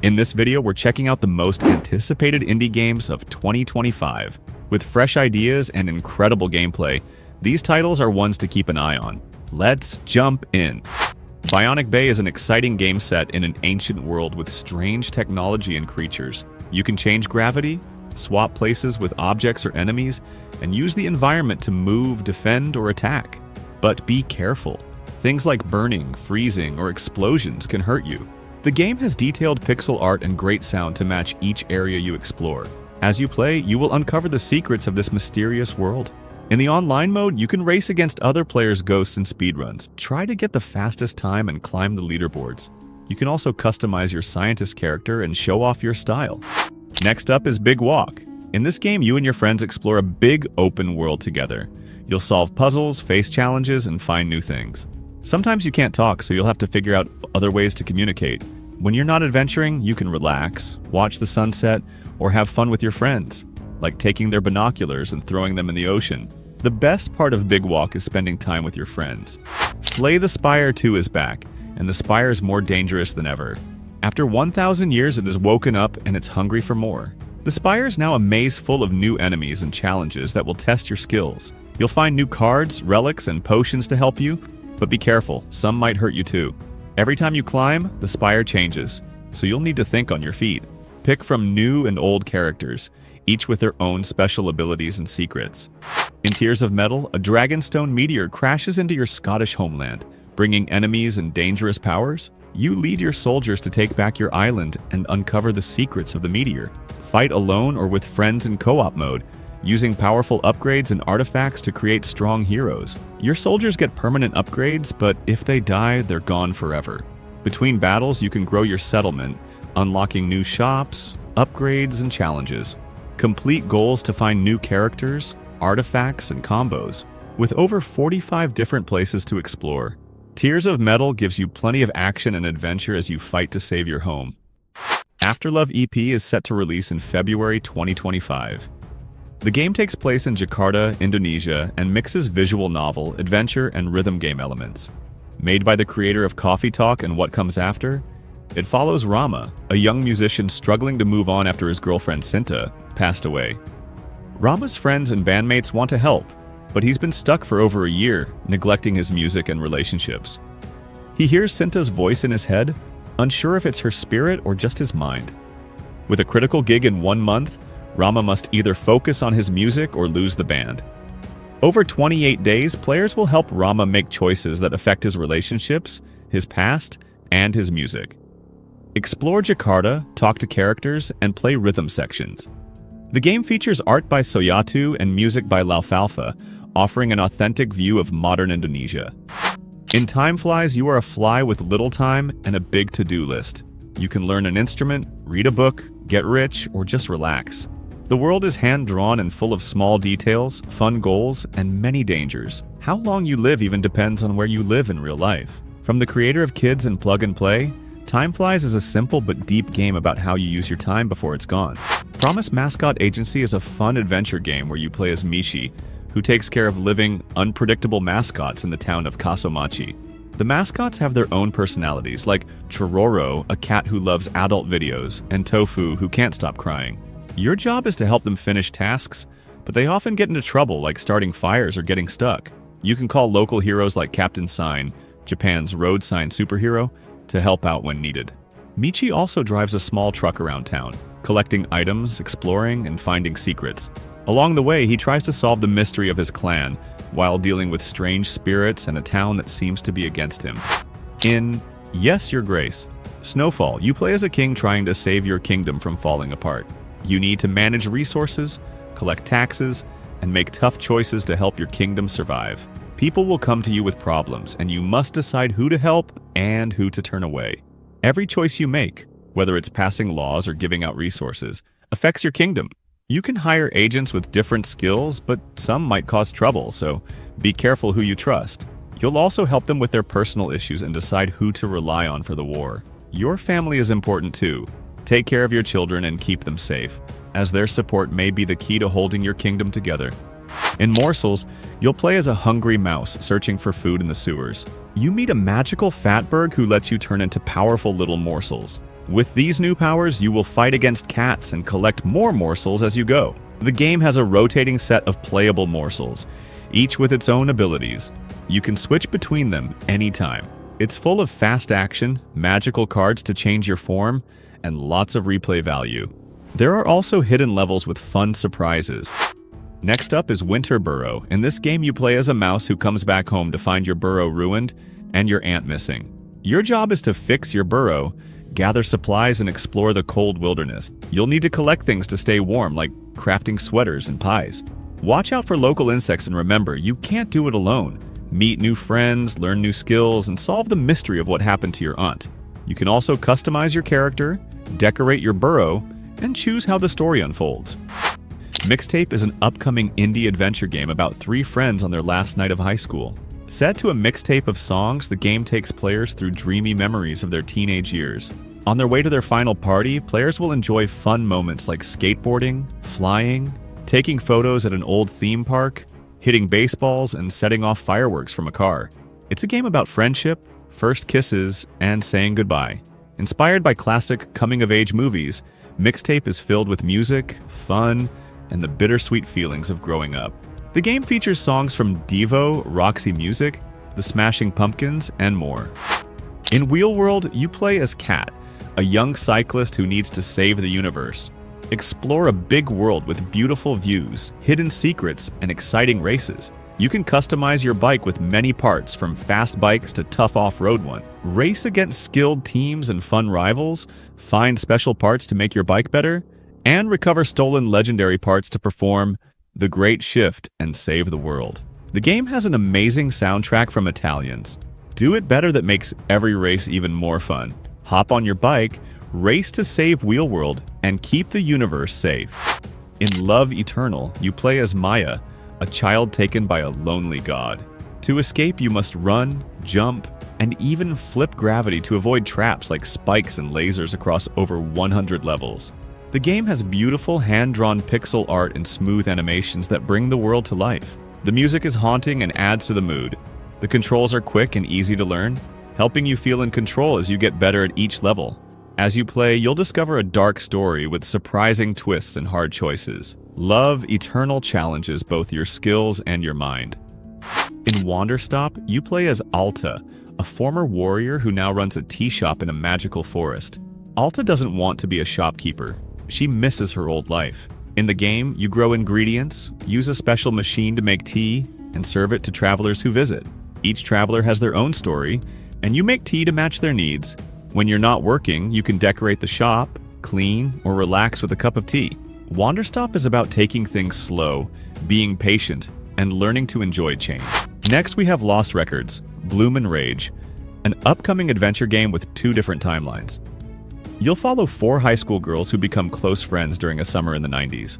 In this video, we're checking out the most anticipated indie games of 2025. With fresh ideas and incredible gameplay, these titles are ones to keep an eye on. Let's jump in. Bionic Bay is an exciting game set in an ancient world with strange technology and creatures. You can change gravity, swap places with objects or enemies, and use the environment to move, defend, or attack. But be careful. Things like burning, freezing, or explosions can hurt you. The game has detailed pixel art and great sound to match each area you explore. As you play, you will uncover the secrets of this mysterious world. In the online mode, you can race against other players' ghosts and speedruns. Try to get the fastest time and climb the leaderboards. You can also customize your scientist character and show off your style. Next up is Big Walk. In this game, you and your friends explore a big open world together. You'll solve puzzles, face challenges, and find new things. Sometimes you can't talk, so you'll have to figure out other ways to communicate. When you're not adventuring, you can relax, watch the sunset, or have fun with your friends, like taking their binoculars and throwing them in the ocean. The best part of Big Walk is spending time with your friends. Slay the Spire 2 is back, and the Spire is more dangerous than ever. After 1,000 years, it has woken up and it's hungry for more. The Spire is now a maze full of new enemies and challenges that will test your skills. You'll find new cards, relics, and potions to help you, but be careful, some might hurt you too. Every time you climb, the Spire changes, so you'll need to think on your feet. Pick from new and old characters, each with their own special abilities and secrets. In Tears of Metal, a dragonstone meteor crashes into your Scottish homeland, bringing enemies and dangerous powers. You lead your soldiers to take back your island and uncover the secrets of the meteor. Fight alone or with friends in co-op mode, using powerful upgrades and artifacts to create strong heroes. Your soldiers get permanent upgrades, but if they die, they're gone forever. Between battles, you can grow your settlement, unlocking new shops, upgrades, and challenges. Complete goals to find new characters, artifacts, and combos. With over 45 different places to explore, Tears of Metal gives you plenty of action and adventure as you fight to save your home. Afterlove EP is set to release in February 2025. The game takes place in Jakarta, Indonesia, and mixes visual novel, adventure, and rhythm game elements. Made by the creator of Coffee Talk and What Comes After, it follows Rama, a young musician struggling to move on after his girlfriend Sinta passed away. Rama's friends and bandmates want to help, but he's been stuck for over a year, neglecting his music and relationships. He hears Sinta's voice in his head, unsure if it's her spirit or just his mind. With a critical gig in 1 month, Rama must either focus on his music or lose the band. Over 28 days, players will help Rama make choices that affect his relationships, his past, and his music. Explore Jakarta, talk to characters, and play rhythm sections. The game features art by Soyatu and music by Laufalfa, offering an authentic view of modern Indonesia. In Time Flies, you are a fly with little time and a big to-do list. You can learn an instrument, read a book, get rich, or just relax. The world is hand-drawn and full of small details, fun goals, and many dangers. How long you live even depends on where you live in real life. From the creator of Kids and Plug and Play, Time Flies is a simple but deep game about how you use your time before it's gone. Promise Mascot Agency is a fun adventure game where you play as Mishi, who takes care of living, unpredictable mascots in the town of Kasomachi. The mascots have their own personalities, like Chororo, a cat who loves adult videos, and Tofu, who can't stop crying. Your job is to help them finish tasks, but they often get into trouble, like starting fires or getting stuck. You can call local heroes like Captain Sign, Japan's road sign superhero, to help out when needed. Michi also drives a small truck around town, collecting items, exploring, and finding secrets. Along the way, he tries to solve the mystery of his clan, while dealing with strange spirits and a town that seems to be against him. In Yes, Your Grace, Snowfall, you play as a king trying to save your kingdom from falling apart. You need to manage resources, collect taxes, and make tough choices to help your kingdom survive. People will come to you with problems, and you must decide who to help and who to turn away. Every choice you make, whether it's passing laws or giving out resources, affects your kingdom. You can hire agents with different skills, but some might cause trouble, so be careful who you trust. You'll also help them with their personal issues and decide who to rely on for the war. Your family is important too. Take care of your children and keep them safe, as their support may be the key to holding your kingdom together. In Morsels, you'll play as a hungry mouse searching for food in the sewers. You meet a magical fatberg who lets you turn into powerful little morsels. With these new powers, you will fight against cats and collect more morsels as you go. The game has a rotating set of playable morsels, each with its own abilities. You can switch between them anytime. It's full of fast action, magical cards to change your form, and lots of replay value. There are also hidden levels with fun surprises. Next up is Winter Burrow. In this game, you play as a mouse who comes back home to find your burrow ruined and your aunt missing. Your job is to fix your burrow, gather supplies, and explore the cold wilderness. You'll need to collect things to stay warm, like crafting sweaters and pies. Watch out for local insects, and remember, you can't do it alone. Meet new friends, learn new skills, and solve the mystery of what happened to your aunt. You can also customize your character, decorate your burrow, and choose how the story unfolds. Mixtape is an upcoming indie adventure game about 3 friends on their last night of high school. Set to a mixtape of songs, the game takes players through dreamy memories of their teenage years. On their way to their final party, players will enjoy fun moments like skateboarding, flying, taking photos at an old theme park, hitting baseballs, and setting off fireworks from a car. It's a game about friendship, first kisses, and saying goodbye. Inspired by classic coming-of-age movies, Mixtape is filled with music, fun, and the bittersweet feelings of growing up. The game features songs from Devo, Roxy Music, The Smashing Pumpkins, and more. In Wheel World, you play as Kat, a young cyclist who needs to save the universe. Explore a big world with beautiful views, hidden secrets, and exciting races. You can customize your bike with many parts, from fast bikes to tough off-road ones. Race against skilled teams and fun rivals, find special parts to make your bike better, and recover stolen legendary parts to perform The Great Shift and save the world. The game has an amazing soundtrack from Italians. Do it better that makes every race even more fun. Hop on your bike, race to save Wheel World, and keep the universe safe. In Love Eternal, you play as Maya, a child taken by a lonely god. To escape, you must run, jump, and even flip gravity to avoid traps like spikes and lasers across over 100 levels. The game has beautiful hand-drawn pixel art and smooth animations that bring the world to life. The music is haunting and adds to the mood. The controls are quick and easy to learn, helping you feel in control as you get better at each level. As you play, you'll discover a dark story with surprising twists and hard choices. Love Eternal challenges both your skills and your mind. In Wanderstop, you play as Alta, a former warrior who now runs a tea shop in a magical forest. Alta doesn't want to be a shopkeeper. She misses her old life. In the game, you grow ingredients, use a special machine to make tea, and serve it to travelers who visit. Each traveler has their own story, and you make tea to match their needs. When you're not working, you can decorate the shop, clean, or relax with a cup of tea. Wanderstop is about taking things slow, being patient, and learning to enjoy change. Next, we have Lost Records, Bloom and Rage, an upcoming adventure game with 2 different timelines. You'll follow 4 high school girls who become close friends during a summer in the 90s.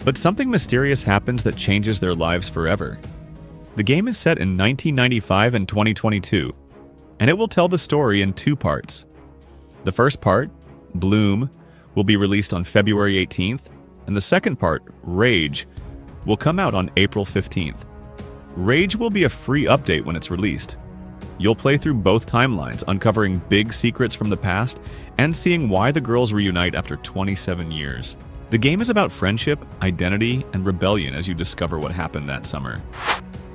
But something mysterious happens that changes their lives forever. The game is set in 1995 and 2022, and it will tell the story in 2 parts. The first part, Bloom, will be released on February 18th, and the second part, Rage, will come out on April 15th. Rage will be a free update when it's released. You'll play through both timelines, uncovering big secrets from the past and seeing why the girls reunite after 27 years. The game is about friendship, identity, and rebellion as you discover what happened that summer.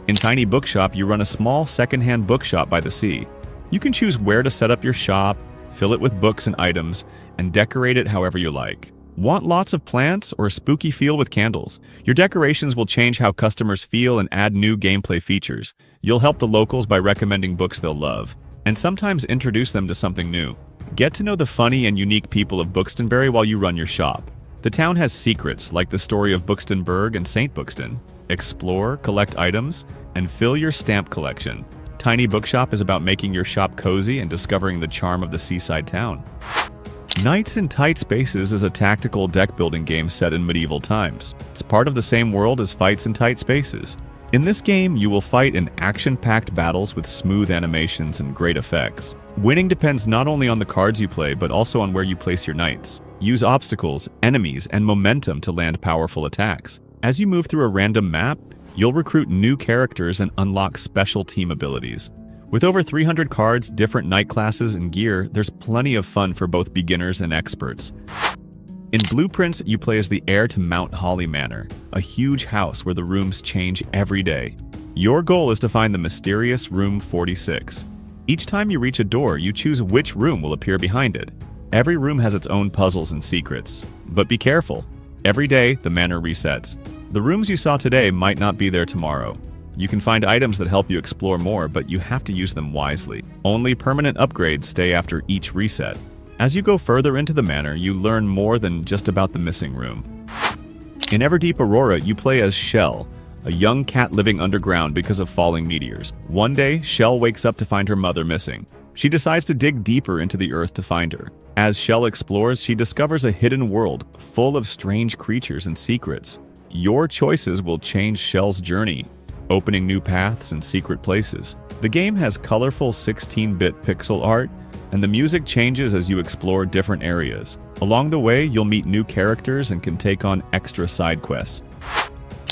In Tiny Bookshop, you run a small secondhand bookshop by the sea. You can choose where to set up your shop, fill it with books and items, and decorate it however you like. Want lots of plants or a spooky feel with candles? Your decorations will change how customers feel and add new gameplay features. You'll help the locals by recommending books they'll love, and sometimes introduce them to something new. Get to know the funny and unique people of Buxtonbury while you run your shop. The town has secrets like the story of Buxtonburg and St. Buxton. Explore, collect items, and fill your stamp collection. Tiny Bookshop is about making your shop cozy and discovering the charm of the seaside town. Knights in Tight Spaces is a tactical deck-building game set in medieval times. It's part of the same world as Fights in Tight Spaces. In this game, you will fight in action-packed battles with smooth animations and great effects. Winning depends not only on the cards you play, but also on where you place your knights. Use obstacles, enemies, and momentum to land powerful attacks. As you move through a random map, you'll recruit new characters and unlock special team abilities. With over 300 cards, different knight classes, and gear, there's plenty of fun for both beginners and experts. In Blueprints, you play as the heir to Mount Holly Manor, a huge house where the rooms change every day. Your goal is to find the mysterious Room 46. Each time you reach a door, you choose which room will appear behind it. Every room has its own puzzles and secrets. But be careful. Every day, the manor resets. The rooms you saw today might not be there tomorrow. You can find items that help you explore more, but you have to use them wisely. Only permanent upgrades stay after each reset. As you go further into the manor, you learn more than just about the missing room. In Everdeep Aurora, you play as Shell, a young cat living underground because of falling meteors. One day, Shell wakes up to find her mother missing. She decides to dig deeper into the earth to find her. As Shell explores, she discovers a hidden world full of strange creatures and secrets. Your choices will change Shell's journey, opening new paths and secret places. The game has colorful 16-bit pixel art, and the music changes as you explore different areas. Along the way, you'll meet new characters and can take on extra side quests.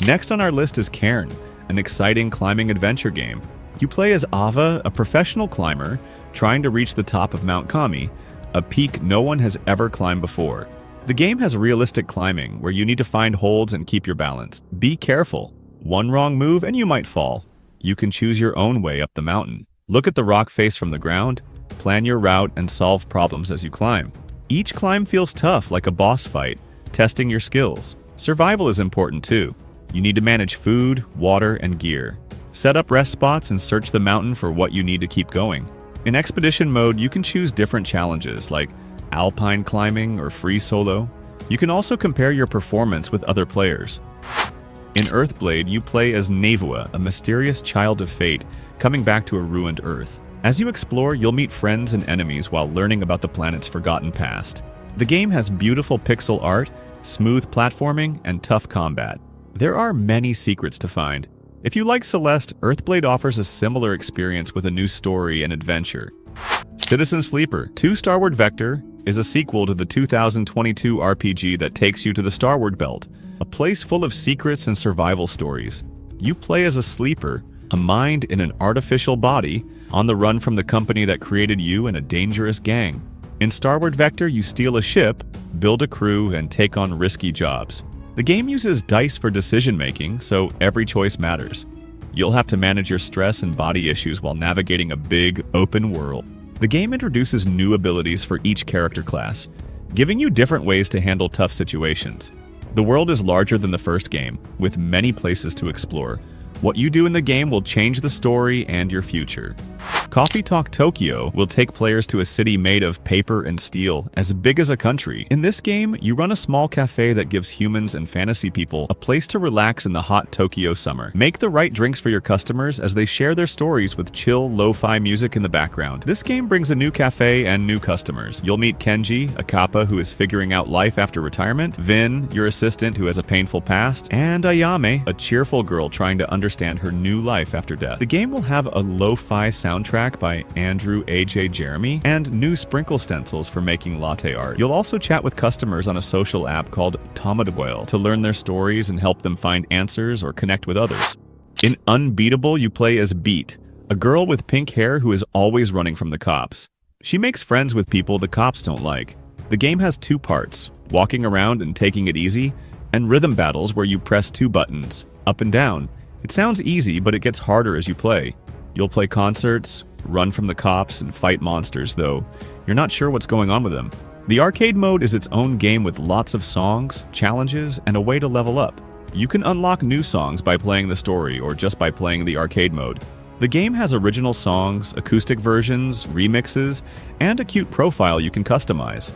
Next on our list is Cairn, an exciting climbing adventure game. You play as Ava, a professional climber, trying to reach the top of Mount Kami, a peak no one has ever climbed before. The game has realistic climbing, where you need to find holds and keep your balance. Be careful. One wrong move and you might fall. You can choose your own way up the mountain. Look at the rock face from the ground, plan your route, and solve problems as you climb. Each climb feels tough, like a boss fight, testing your skills. Survival is important too. You need to manage food, water, and gear. Set up rest spots and search the mountain for what you need to keep going. In Expedition mode, you can choose different challenges like alpine climbing or free solo. You can also compare your performance with other players. In Earthblade, you play as Navua, a mysterious child of fate, coming back to a ruined Earth. As you explore, you'll meet friends and enemies while learning about the planet's forgotten past. The game has beautiful pixel art, smooth platforming, and tough combat. There are many secrets to find. If you like Celeste, Earthblade offers a similar experience with a new story and adventure. Citizen Sleeper 2 Starward Vector is a sequel to the 2022 RPG that takes you to the Starward Belt, a place full of secrets and survival stories. You play as a sleeper, a mind in an artificial body, on the run from the company that created you and a dangerous gang. In Starward Vector, you steal a ship, build a crew, and take on risky jobs. The game uses dice for decision-making, so every choice matters. You'll have to manage your stress and body issues while navigating a big, open world. The game introduces new abilities for each character class, giving you different ways to handle tough situations. The world is larger than the first game, with many places to explore. What you do in the game will change the story and your future. Coffee Talk Tokyo will take players to a city made of paper and steel, as big as a country. In this game, you run a small cafe that gives humans and fantasy people a place to relax in the hot Tokyo summer. Make the right drinks for your customers as they share their stories with chill, lo-fi music in the background. This game brings a new cafe and new customers. You'll meet Kenji, a kappa who is figuring out life after retirement, Vin, your assistant who has a painful past, and Ayame, a cheerful girl trying to understand her new life after death. The game will have a lo-fi soundtrack by Andrew A.J. Jeremy and new sprinkle stencils for making latte art. You'll also chat with customers on a social app called Tomadwell to learn their stories and help them find answers or connect with others. In Unbeatable, you play as Beat, a girl with pink hair who is always running from the cops. She makes friends with people the cops don't like. The game has two parts, walking around and taking it easy, and rhythm battles where you press two buttons, up and down. It sounds easy, but it gets harder as you play. You'll play concerts, run from the cops, and fight monsters, though you're not sure what's going on with them. The arcade mode is its own game with lots of songs, challenges, and a way to level up. You can unlock new songs by playing the story or just by playing the arcade mode. The game has original songs, acoustic versions, remixes, and a cute profile you can customize.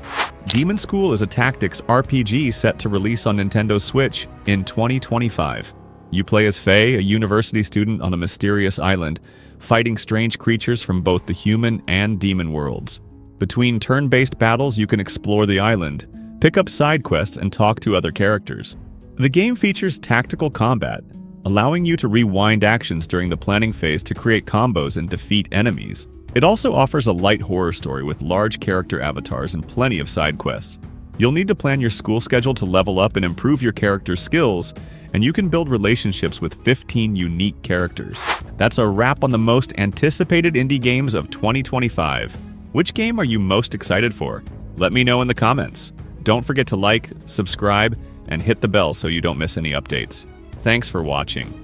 Demonschool is a tactics RPG set to release on Nintendo Switch in 2025. You play as Faye, a university student on a mysterious island, fighting strange creatures from both the human and demon worlds. Between turn-based battles, you can explore the island, pick up side quests, and talk to other characters. The game features tactical combat, allowing you to rewind actions during the planning phase to create combos and defeat enemies. It also offers a light horror story with large character avatars and plenty of side quests. You'll need to plan your school schedule to level up and improve your character's skills, and you can build relationships with 15 unique characters. That's a wrap on the most anticipated indie games of 2025. Which game are you most excited for? Let me know in the comments. Don't forget to like, subscribe, and hit the bell so you don't miss any updates. Thanks for watching.